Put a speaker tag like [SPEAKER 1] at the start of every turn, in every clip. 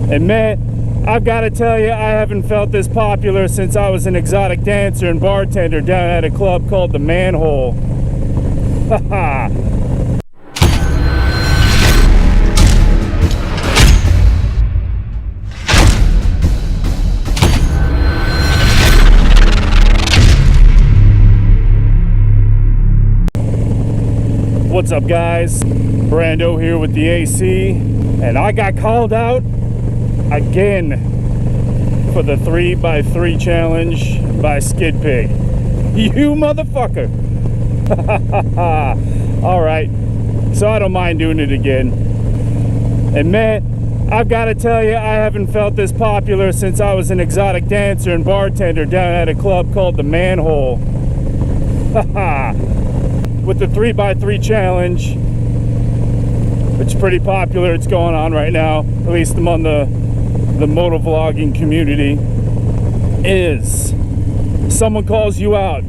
[SPEAKER 1] And man, I've got to tell you, I haven't felt this popular since I was an exotic dancer and bartender down at a club called the Manhole. Haha. What's up, guys? Brando here with the AC, and I got called out again for the 3x3 challenge by SkidPig. You motherfucker! Alright, so I don't mind doing it again. And man, I've got to tell you, I haven't felt this popular since I was an exotic dancer and bartender down at a club called the Manhole. With the 3x3 challenge, which is pretty popular. It's going on right now, at least among the moto vlogging community, is someone calls you out,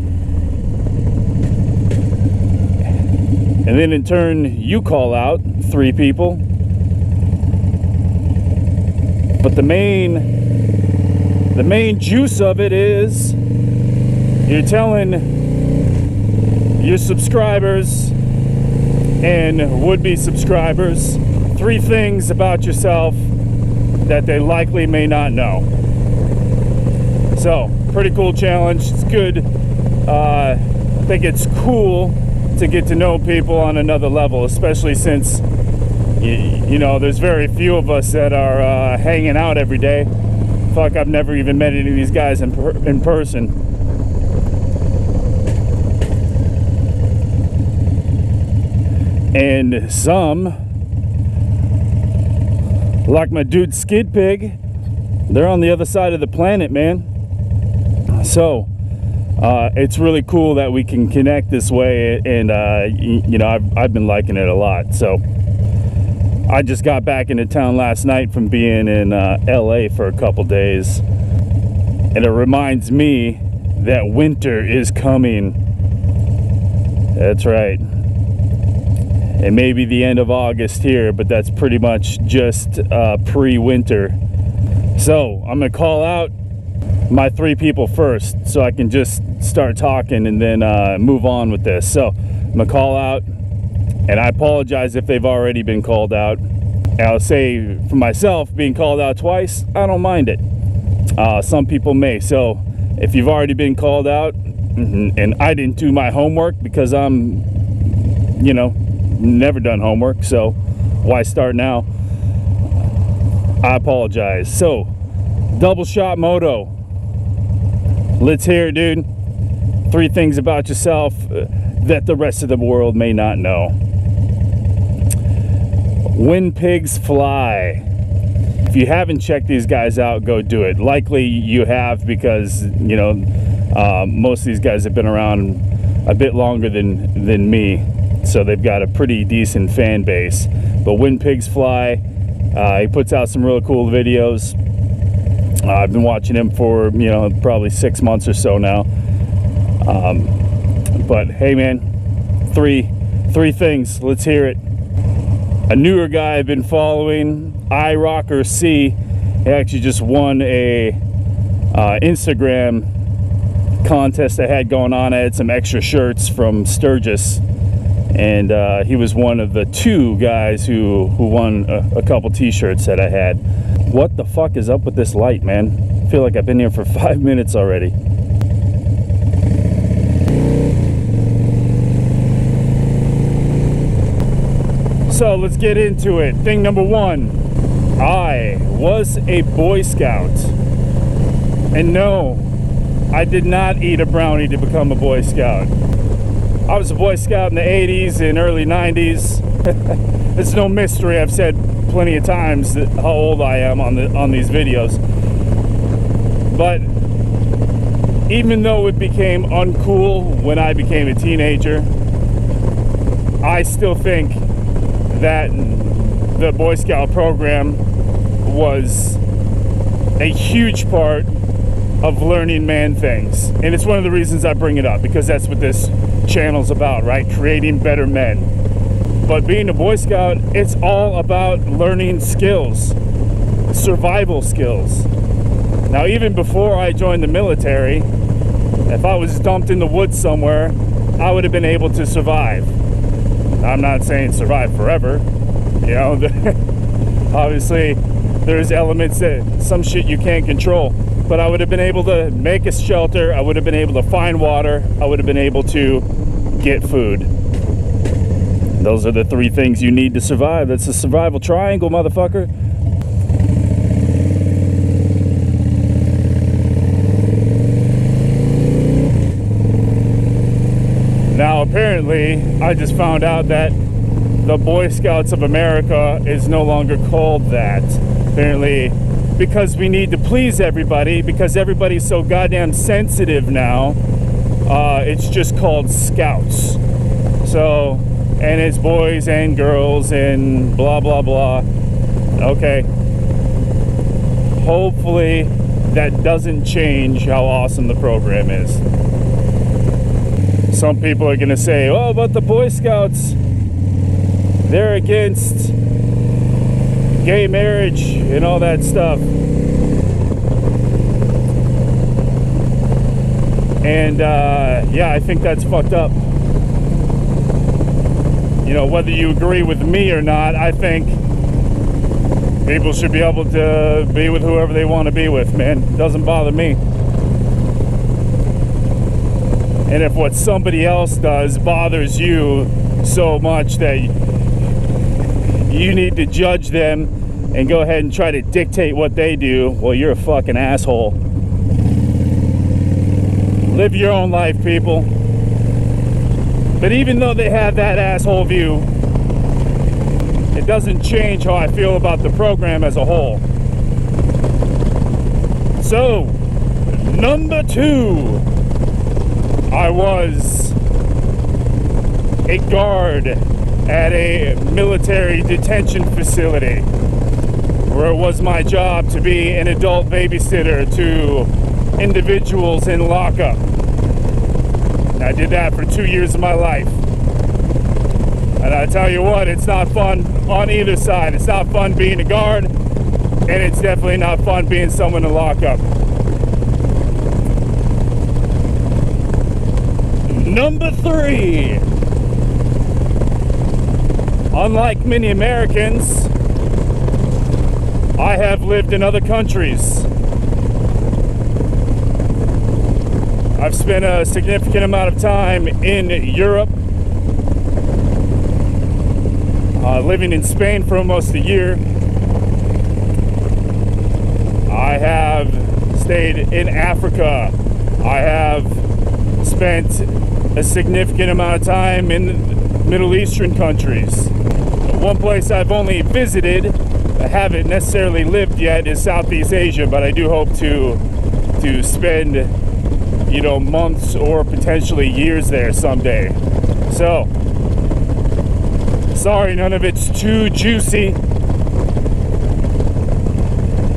[SPEAKER 1] and then in turn you call out 3 people. But the main juice of it is you're telling your subscribers and would-be subscribers 3 things about yourself that they likely may not know. So, pretty cool challenge. It's good. I think it's cool to get to know people on another level, especially since you know, there's very few of us that are hanging out every day. Fuck, I've never even met any of these guys in person. And some, like my dude SkidPig, they're on the other side of the planet, man. So it's really cool that we can connect this way, and you know, I've been liking it a lot. So I just got back into town last night from being in LA for a couple days, and it reminds me that winter is coming. That's right. And maybe the end of August here, but that's pretty much just pre-winter. So I'm gonna call out my 3 people first, so I can just start talking and then move on with this. So I'm gonna call out, and I apologize if they've already been called out. And I'll say for myself, being called out twice, I don't mind it. Some people may. So if you've already been called out, and I didn't do my homework because I'm, you know, never done homework, so why start now? I apologize. So, double shot Moto. Let's hear it, dude. 3 things about yourself that the rest of the world may not know. When pigs fly. If you haven't checked these guys out, go do it. Likely you have, because you know, most of these guys have been around a bit longer than me. So they've got a pretty decent fan base. But When Pigs Fly, he puts out some really cool videos. I've been watching him for, you know, probably 6 months or so now. But hey, man, three things. Let's hear it. A newer guy I've been following, iRockerC. He actually just won a Instagram contest I had going on. I had some extra shirts from Sturgis. And he was one of the 2 guys who won a couple t-shirts that I had. What the fuck is up with this light, man? I feel like I've been here for 5 minutes already. So let's get into it. Thing number 1, I was a Boy Scout. And no, I did not eat a brownie to become a Boy Scout. I was a Boy Scout in the 80s and early 90s. It's no mystery. I've said plenty of times how old I am on these videos. But even though it became uncool when I became a teenager, I still think that the Boy Scout program was a huge part of learning man things, and it's one of the reasons I bring it up, because that's what this channel's about, right? Creating better men. But being a Boy Scout, it's all about learning skills. survival skills. Now, even before I joined the military, if I was dumped in the woods somewhere, I would have been able to survive. I'm not saying survive forever, you know. Obviously there's elements that some shit you can't control, but I would have been able to make a shelter, I would have been able to find water, I would have been able to get food. Those are the three things you need to survive. That's the survival triangle, motherfucker. Now, apparently, I just found out that the Boy Scouts of America is no longer called that. Apparently, because we need to please everybody, because everybody's so goddamn sensitive now, it's just called Scouts. So, and it's boys and girls and blah, blah, blah. Okay. Hopefully, that doesn't change how awesome the program is. Some people are going to say, oh, but the Boy Scouts, they're against gay marriage and all that stuff. And yeah, I think that's fucked up. You know, whether you agree with me or not, I think people should be able to be with whoever they want to be with, man. It doesn't bother me. And if what somebody else does bothers you so much that you need to judge them and go ahead and try to dictate what they do, well, you're a fucking asshole. Live your own life, people. But even though they have that asshole view, it doesn't change how I feel about the program as a whole. So, number 2. I was a guard at a military detention facility where it was my job to be an adult babysitter to individuals in lockup. And I did that for 2 years of my life. And I tell you what, it's not fun on either side. It's not fun being a guard, and it's definitely not fun being someone in lockup. Number 3. Unlike many Americans, I have lived in other countries. I've spent a significant amount of time in Europe, living in Spain for almost a year. I have stayed in Africa. I have spent a significant amount of time in Middle Eastern countries. One place I've only visited, I haven't necessarily lived yet, is Southeast Asia, but I do hope to spend, you know, months or potentially years there someday. So, sorry, none of it's too juicy.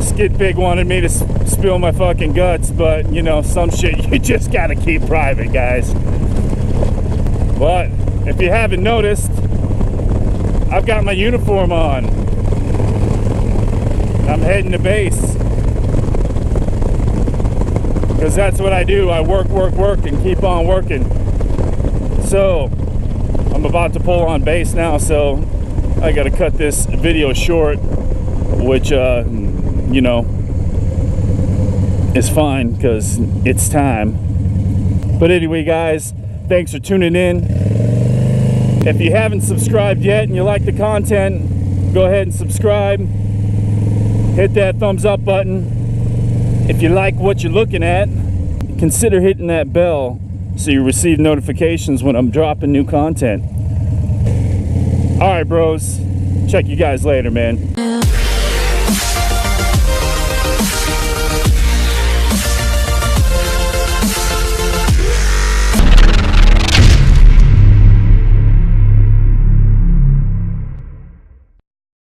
[SPEAKER 1] SkidPig wanted me to spill my fucking guts, but, you know, some shit you just gotta keep private, guys. But if you haven't noticed, I've got my uniform on. I'm heading to base. Because that's what I do. I work, work, work, and keep on working. So, I'm about to pull on base now, so I gotta cut this video short, which, you know, is fine, because it's time. But anyway, guys, thanks for tuning in. If you haven't subscribed yet and you like the content, go ahead and subscribe. Hit that thumbs up button. If you like what you're looking at, consider hitting that bell so you receive notifications when I'm dropping new content. All right, bros. Check you guys later, man.